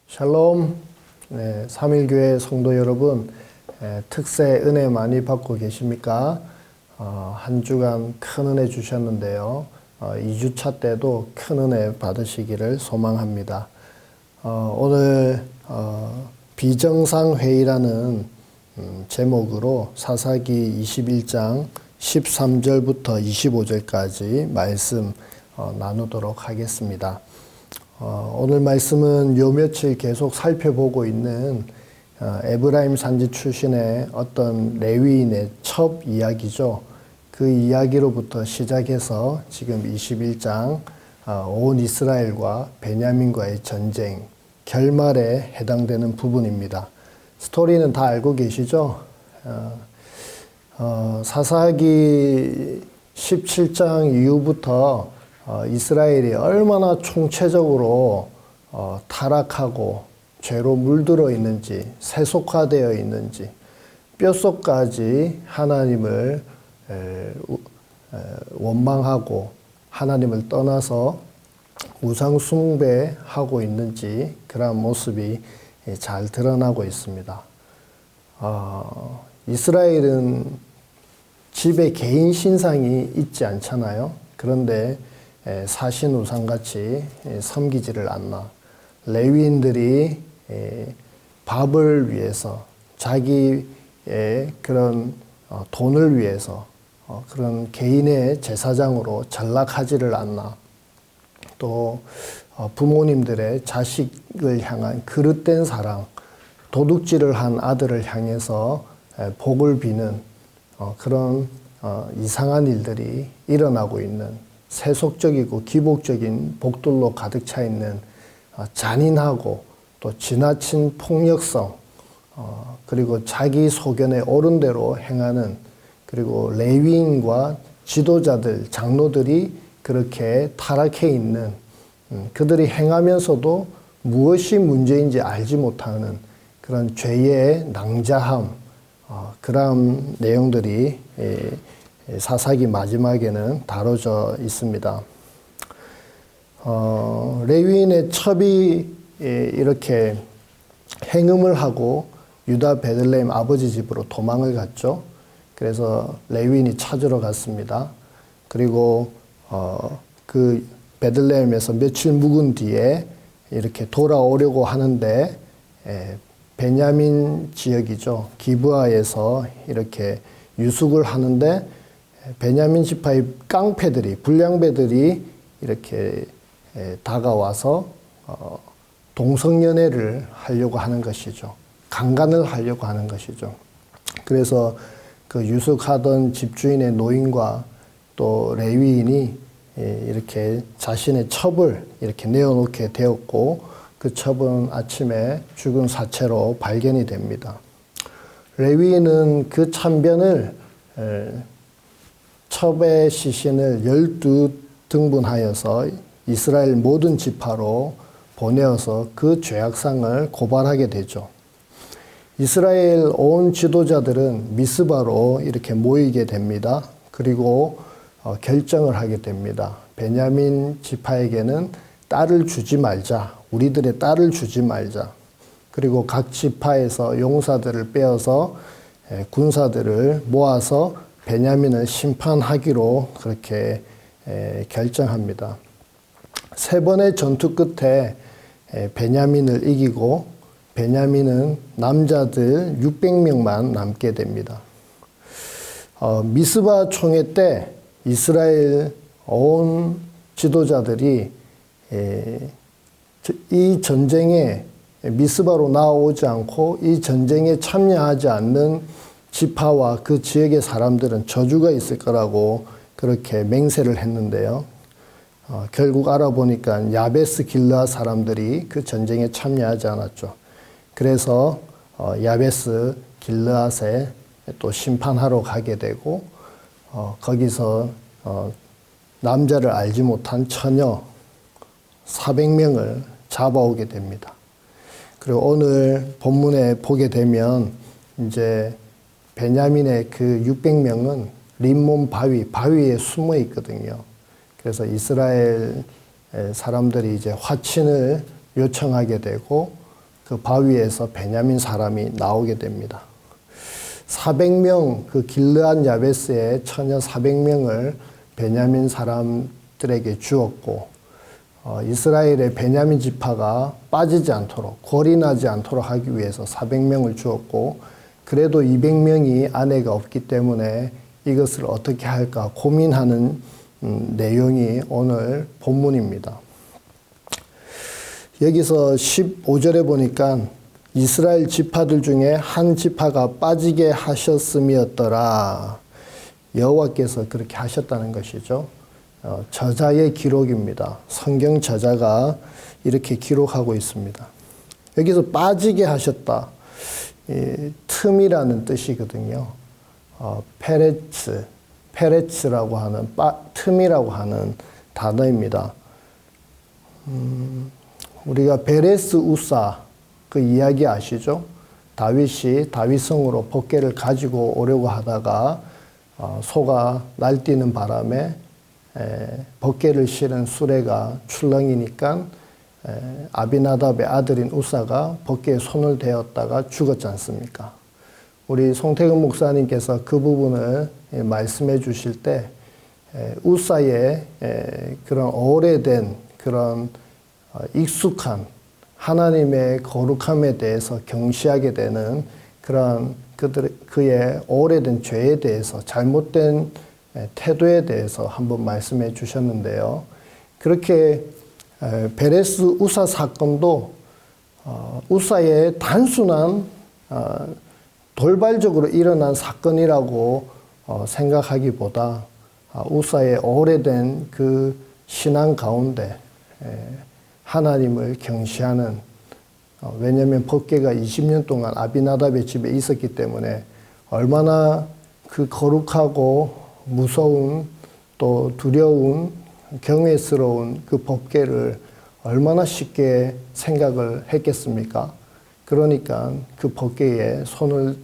샬롬, 삼일교회 성도 여러분, 특세 은혜 많이 받고 계십니까? 한 주간 큰 은혜 주셨는데요. 2주차 때도 큰 은혜 받으시기를 소망합니다. 오늘 비정상회의라는 제목으로 사사기 21장 13절부터 25절까지 말씀 나누도록 하겠습니다. 오늘 말씀은 요 며칠 계속 살펴보고 있는 에브라임 산지 출신의 어떤 레위인의 첩 이야기죠. 그 이야기로부터 시작해서 지금 21장 온 이스라엘과 베냐민과의 전쟁 결말에 해당되는 부분입니다. 스토리는 다 알고 계시죠? 사사기 17장 이후부터 이스라엘이 얼마나 총체적으로 타락하고 죄로 물들어 있는지, 세속화되어 있는지, 뼛속까지 하나님을 원망하고 하나님을 떠나서 우상 숭배하고 있는지 그런 모습이 잘 드러나고 있습니다. 이스라엘은 집에 개인 신상이 있지 않잖아요. 그런데 사신 우상같이 섬기지를 않나. 레위인들이 밥을 위해서 자기의 그런 돈을 위해서 그런 개인의 제사장으로 전락하지를 않나. 또 부모님들의 자식을 향한 그릇된 사랑, 도둑질을 한 아들을 향해서 복을 비는 그런 이상한 일들이 일어나고 있는 세속적이고 기복적인 복들로 가득 차 있는 잔인하고 또 지나친 폭력성, 그리고 자기 소견에 옳은 대로 행하는, 그리고 레위인과 지도자들, 장로들이 그렇게 타락해 있는, 그들이 행하면서도 무엇이 문제인지 알지 못하는 그런 죄의 낭자함, 그런 내용들이 사사기 마지막에는 다뤄져 있습니다. 레위인의 첩이 이렇게 행음을 하고 유다 베들레헴 아버지 집으로 도망을 갔죠. 그래서 레위인이 찾으러 갔습니다. 그리고 그 베들레헴에서 며칠 묵은 뒤에 이렇게 돌아오려고 하는데 베냐민 지역이죠. 기브아에서 이렇게 유숙을 하는데 베냐민 지파의 깡패들이, 불량배들이 이렇게 다가와서 동성연애를 하려고 하는 것이죠. 강간을 하려고 하는 것이죠. 그래서 그 유숙하던 집주인의 노인과 또 레위인이 이렇게 자신의 첩을 이렇게 내어놓게 되었고, 그 첩은 아침에 죽은 사체로 발견이 됩니다. 레위인은 그 참변을, 첩의 시신을 12등분하여서 이스라엘 모든 지파로 보내어서 그 죄악상을 고발하게 되죠. 이스라엘 온 지도자들은 미스바로 이렇게 모이게 됩니다. 그리고 결정을 하게 됩니다. 베냐민 지파에게는 딸을 주지 말자. 우리들의 딸을 주지 말자. 그리고 각 지파에서 용사들을 빼어서 군사들을 모아서 베냐민을 심판하기로 그렇게 결정합니다. 3번의 전투 끝에 베냐민을 이기고 베냐민은 남자들 600명만 남게 됩니다. 미스바 총회 때 이스라엘 온 지도자들이 이 전쟁에 미스바로 나오지 않고 이 전쟁에 참여하지 않는 지파와 그 지역의 사람들은 저주가 있을 거라고 그렇게 맹세를 했는데요. 결국 알아보니까 야베스 길르앗 사람들이 그 전쟁에 참여하지 않았죠. 그래서 야베스 길르앗에 또 심판하러 가게 되고, 거기서 남자를 알지 못한 처녀 400명을 잡아오게 됩니다. 그리고 오늘 본문에 보게 되면 이제 베냐민의 그 600명은 림몬 바위에 숨어 있거든요. 그래서 이스라엘 사람들이 이제 화친을 요청하게 되고 그 바위에서 베냐민 사람이 나오게 됩니다. 400명, 그 길르앗 야베스의 처녀 400명을 베냐민 사람들에게 주었고, 이스라엘의 베냐민 지파가 빠지지 않도록, 골이 나지 않도록 하기 위해서 400명을 주었고, 그래도 200명이 아내가 없기 때문에 이것을 어떻게 할까 고민하는 내용이 오늘 본문입니다. 여기서 15절에 보니까 이스라엘 지파들 중에 한 지파가 빠지게 하셨음이었더라. 여호와께서 그렇게 하셨다는 것이죠. 저자의 기록입니다. 성경 저자가 이렇게 기록하고 있습니다. 여기서 빠지게 하셨다. 틈이라는 뜻이거든요. 페레츠라고 하는 틈이라고 하는 단어입니다. 우리가 베레스 우사 그 이야기 아시죠? 다윗이 다윗성으로 법궤를 가지고 오려고 하다가 소가 날뛰는 바람에 법궤를 실은 수레가 출렁이니까 아비나답의 아들인 우사가 법궤에 손을 대었다가 죽었지 않습니까? 우리 송태근 목사님께서 그 부분을 말씀해 주실 때 우사의 그런 오래된 그런 익숙한 하나님의 거룩함에 대해서 경시하게 되는 그런 그의 오래된 죄에 대해서 잘못된 태도에 대해서 한번 말씀해 주셨는데요. 그렇게 베레스 우사 사건도 우사의 단순한 돌발적으로 일어난 사건이라고 생각하기보다 우사의 오래된 그 신앙 가운데 하나님을 경시하는, 왜냐하면 법궤가 20년 동안 아비나답의 집에 있었기 때문에 얼마나 그 거룩하고 무서운 또 두려운 경외스러운 그 법궤를 얼마나 쉽게 생각을 했겠습니까? 그러니까 그 법궤에 손을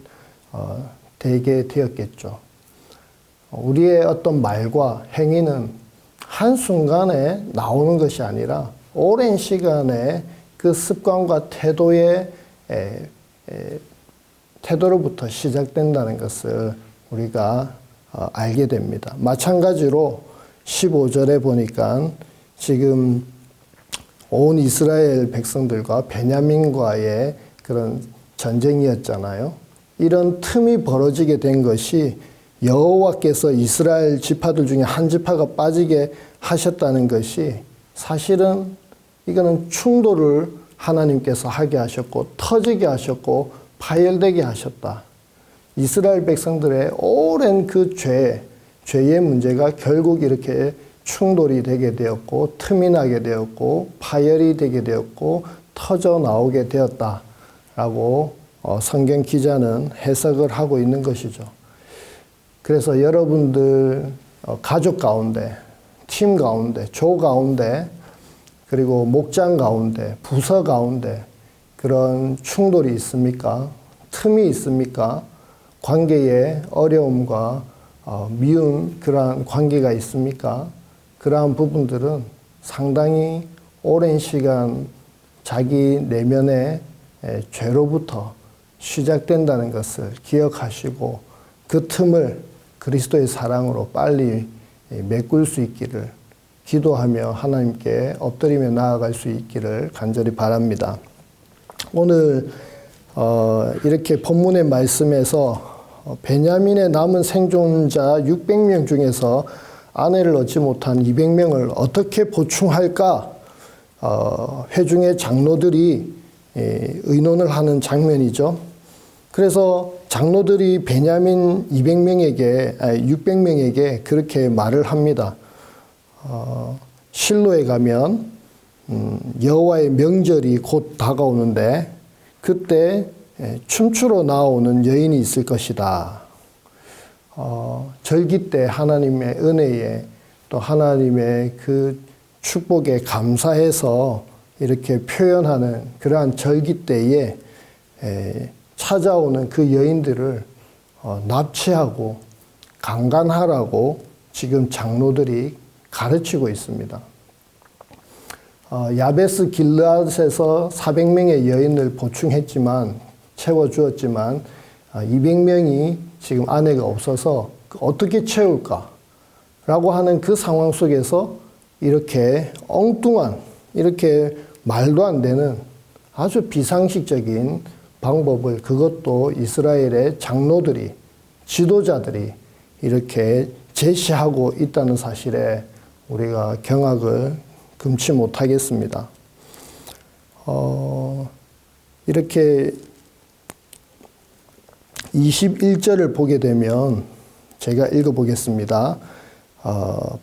대게 되었겠죠. 우리의 어떤 말과 행위는 한순간에 나오는 것이 아니라 오랜 시간의 그 습관과 태도로부터 시작된다는 것을 우리가 알게 됩니다. 마찬가지로 15절에 보니까 지금 온 이스라엘 백성들과 베냐민과의 그런 전쟁이었잖아요. 이런 틈이 벌어지게 된 것이 여호와께서 이스라엘 지파들 중에 한 지파가 빠지게 하셨다는 것이 사실은 이거는 충돌을 하나님께서 하게 하셨고 터지게 하셨고 파열되게 하셨다. 이스라엘 백성들의 오랜 그 죄의 문제가 결국 이렇게 충돌이 되게 되었고 틈이 나게 되었고 파열이 되게 되었고 터져 나오게 되었다라고 성경 기자는 해석을 하고 있는 것이죠. 그래서 여러분들 가족 가운데, 팀 가운데, 조 가운데, 그리고 목장 가운데, 부서 가운데 그런 충돌이 있습니까? 틈이 있습니까? 관계에 어려움과 미운 그러한 관계가 있습니까? 그러한 부분들은 상당히 오랜 시간 자기 내면의 죄로부터 시작된다는 것을 기억하시고 그 틈을 그리스도의 사랑으로 빨리 메꿀 수 있기를 기도하며 하나님께 엎드리며 나아갈 수 있기를 간절히 바랍니다. 오늘 이렇게 본문의 말씀에서 베냐민의 남은 생존자 600명 중에서 아내를 얻지 못한 200명을 어떻게 보충할까? 회중의 장로들이 의논을 하는 장면이죠. 그래서 장로들이 베냐민 600명에게 그렇게 말을 합니다. 실로에 가면 여호와의 명절이 곧 다가오는데 그때 춤추러 나오는 여인이 있을 것이다. 절기 때 하나님의 은혜에 또 하나님의 그 축복에 감사해서 이렇게 표현하는 그러한 절기 때에 찾아오는 그 여인들을 납치하고 강간하라고 지금 장로들이 가르치고 있습니다. 야베스 길르앗에서 400명의 여인을 보충했지만 채워주었지만 200명이 지금 아내가 없어서 어떻게 채울까? 라고 하는 그 상황 속에서 이렇게 엉뚱한 이렇게 말도 안 되는 아주 비상식적인 방법을 그것도 이스라엘의 장로들이 지도자들이 이렇게 제시하고 있다는 사실에 우리가 경악을 금치 못하겠습니다. 이렇게 21절을 보게 되면 제가 읽어보겠습니다.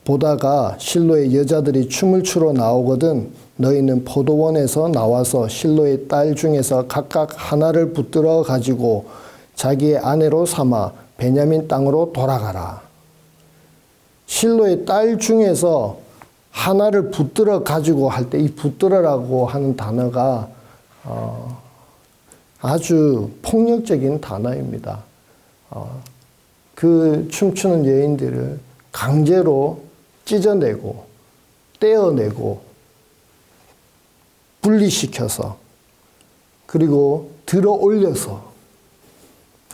보다가 실로의 여자들이 춤을 추러 나오거든 너희는 포도원에서 나와서 실로의 딸 중에서 각각 하나를 붙들어 가지고 자기의 아내로 삼아 베냐민 땅으로 돌아가라. 실로의 딸 중에서 하나를 붙들어 가지고 할 때 이 붙들어라고 하는 단어가 아주 폭력적인 단어입니다. 그 춤추는 여인들을 강제로 찢어내고 떼어내고 분리시켜서 그리고 들어 올려서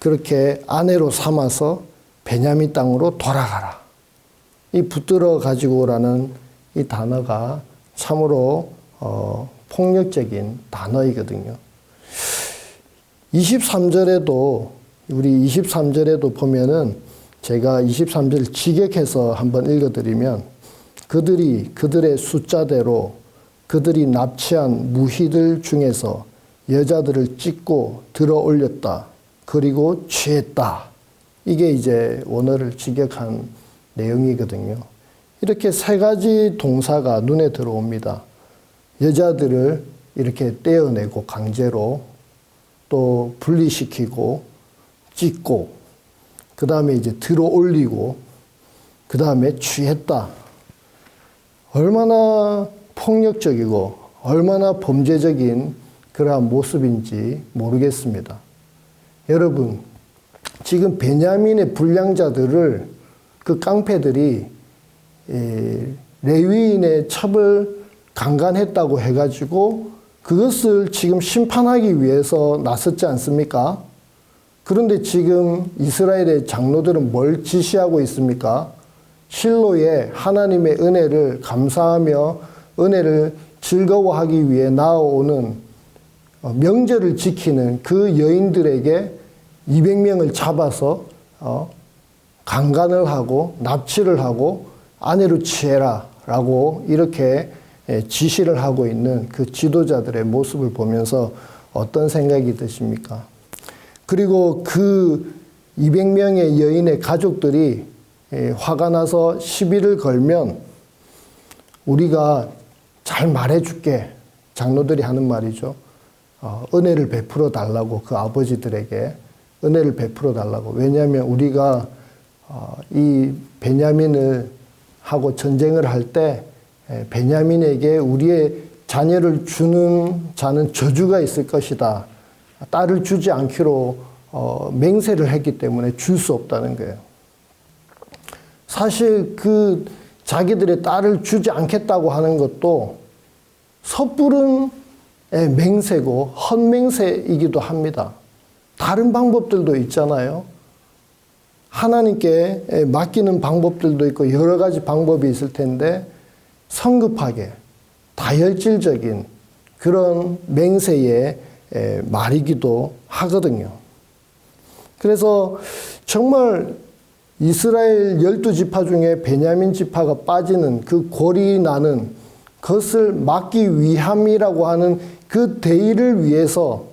그렇게 아내로 삼아서 베냐민 땅으로 돌아가라. 이 붙들어 가지고라는 이 단어가 참으로 폭력적인 단어이거든요. 23절에도 우리 23절에도 보면은 제가 23절 직역해서 한번 읽어드리면 그들이 그들의 숫자대로 그들이 납치한 무희들 중에서 여자들을 찢고 들어 올렸다. 그리고 취했다. 이게 이제 원어를 직역한 내용이거든요. 이렇게 세 가지 동사가 눈에 들어옵니다. 여자들을 이렇게 떼어내고 강제로 또 분리시키고 찢고 그 다음에 이제 들어 올리고 그 다음에 취했다. 얼마나 폭력적이고 얼마나 범죄적인 그러한 모습인지 모르겠습니다. 여러분, 지금 베냐민의 불량자들을 그 깡패들이 레위인의 첩을 강간했다고 해가지고 그것을 지금 심판하기 위해서 나섰지 않습니까? 그런데 지금 이스라엘의 장로들은 뭘 지시하고 있습니까? 실로에 하나님의 은혜를 감사하며 은혜를 즐거워하기 위해 나아오는 명절을 지키는 그 여인들에게 200명을 잡아서 강간을 하고 납치를 하고 아내로 취해라 라고 이렇게 지시를 하고 있는 그 지도자들의 모습을 보면서 어떤 생각이 드십니까? 그리고 그 200명의 여인의 가족들이 화가 나서 시비를 걸면 우리가 잘 말해줄게. 장로들이 하는 말이죠. 은혜를 베풀어 달라고 그 아버지들에게 은혜를 베풀어 달라고. 왜냐하면 우리가 이 베냐민을 하고 전쟁을 할 때 베냐민에게 우리의 자녀를 주는 자는 저주가 있을 것이다. 딸을 주지 않기로 맹세를 했기 때문에 줄 수 없다는 거예요. 사실 그 자기들의 딸을 주지 않겠다고 하는 것도 섣부른 맹세고 헛맹세이기도 합니다. 다른 방법들도 있잖아요. 하나님께 맡기는 방법들도 있고 여러 가지 방법이 있을 텐데 성급하게 다혈질적인 그런 맹세의 말이기도 하거든요. 그래서 정말 이스라엘 12지파 중에 베냐민 지파가 빠지는 그 골이 나는 것을 막기 위함이라고 하는 그 대의를 위해서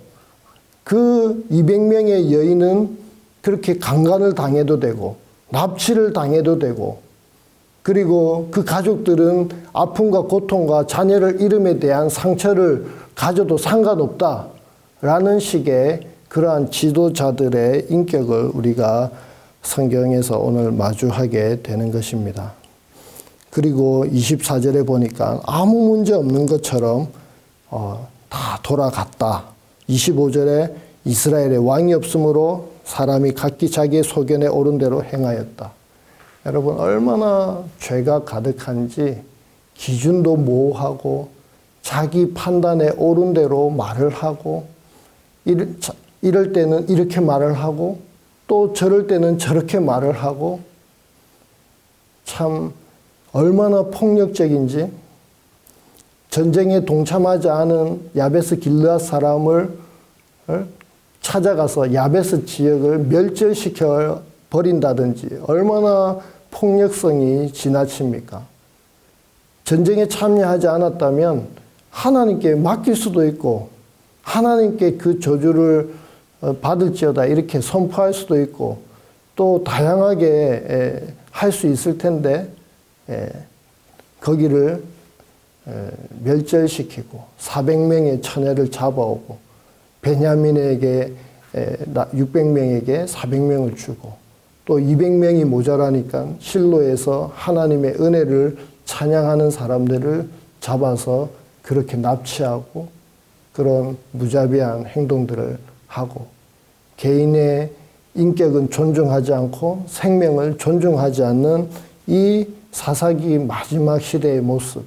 그 200명의 여인은 그렇게 강간을 당해도 되고 납치를 당해도 되고 그리고 그 가족들은 아픔과 고통과 자녀를 잃음에 대한 상처를 가져도 상관없다라는 식의 그러한 지도자들의 인격을 우리가 성경에서 오늘 마주하게 되는 것입니다. 그리고 24절에 보니까 아무 문제 없는 것처럼 다 돌아갔다. 25절에 이스라엘의 왕이 없으므로 사람이 각기 자기의 소견에 옳은 대로 행하였다. 여러분 얼마나 죄가 가득한지 기준도 모호하고 자기 판단에 옳은 대로 말을 하고 이럴 때는 이렇게 말을 하고 또 저럴 때는 저렇게 말을 하고 참 얼마나 폭력적인지 전쟁에 동참하지 않은 야베스 길르앗 사람을 찾아가서 야베스 지역을 멸절시켜 버린다든지 얼마나 폭력성이 지나칩니까? 전쟁에 참여하지 않았다면 하나님께 맡길 수도 있고 하나님께 그 저주를 받을지어다 이렇게 선포할 수도 있고 또 다양하게 할 수 있을 텐데 거기를 멸절시키고 400명의 처녀를 잡아오고 베냐민에게 600명에게 400명을 주고 또 200명이 모자라니까 실로에서 하나님의 은혜를 찬양하는 사람들을 잡아서 그렇게 납치하고 그런 무자비한 행동들을 하고 개인의 인격은 존중하지 않고 생명을 존중하지 않는 이 사사기 마지막 시대의 모습.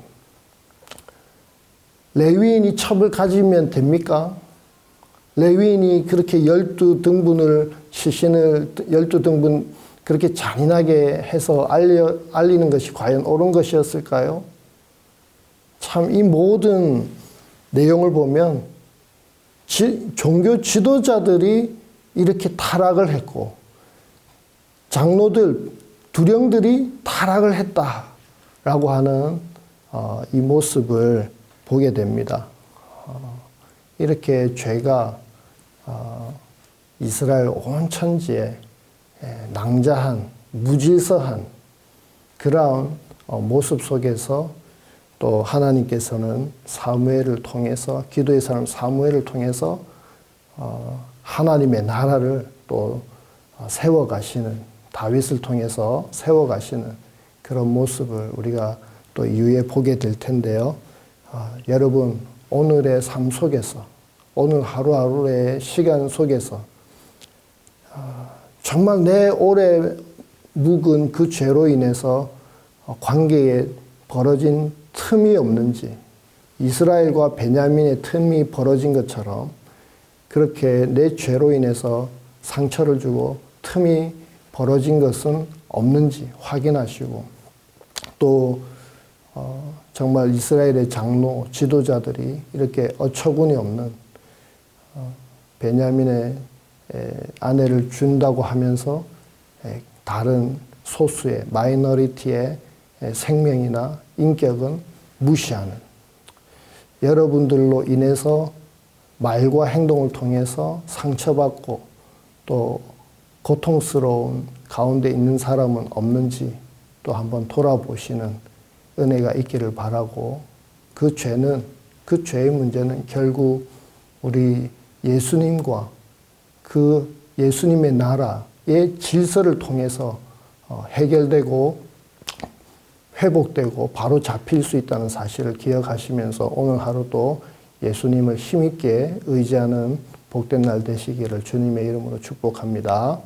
레위인이 첩을 가지면 됩니까? 레위인이 그렇게 12등분을 시신을 12등분 그렇게 잔인하게 해서 알리는 것이 과연 옳은 것이었을까요? 참 이 모든 내용을 보면 종교 지도자들이 이렇게 타락을 했고 장로들, 두령들이 타락을 했다라고 하는 이 모습을 보게 됩니다. 이렇게 죄가 이스라엘 온 천지에 낭자한, 무질서한 그러한 모습 속에서 또 하나님께서는 사무엘을 통해서 기도의 사람 사무엘을 통해서 하나님의 나라를 또 세워가시는 다윗을 통해서 세워가시는 그런 모습을 우리가 또 이후에 보게 될 텐데요. 여러분 오늘의 삶 속에서 오늘 하루하루의 시간 속에서 정말 내 오래 묵은 그 죄로 인해서 관계에 벌어진 틈이 없는지 이스라엘과 베냐민의 틈이 벌어진 것처럼 그렇게 내 죄로 인해서 상처를 주고 틈이 벌어진 것은 없는지 확인하시고 또 정말 이스라엘의 장로, 지도자들이 이렇게 어처구니 없는 베냐민의 아내를 준다고 하면서 다른 소수의 마이너리티의 생명이나 인격은 무시하는 여러분들로 인해서 말과 행동을 통해서 상처받고 또 고통스러운 가운데 있는 사람은 없는지 또 한번 돌아보시는 은혜가 있기를 바라고 그 죄는 그 죄의 문제는 결국 우리 예수님과 그 예수님의 나라의 질서를 통해서 해결되고 회복되고 바로 잡힐 수 있다는 사실을 기억하시면서 오늘 하루도 예수님을 힘있게 의지하는 복된 날 되시기를 주님의 이름으로 축복합니다.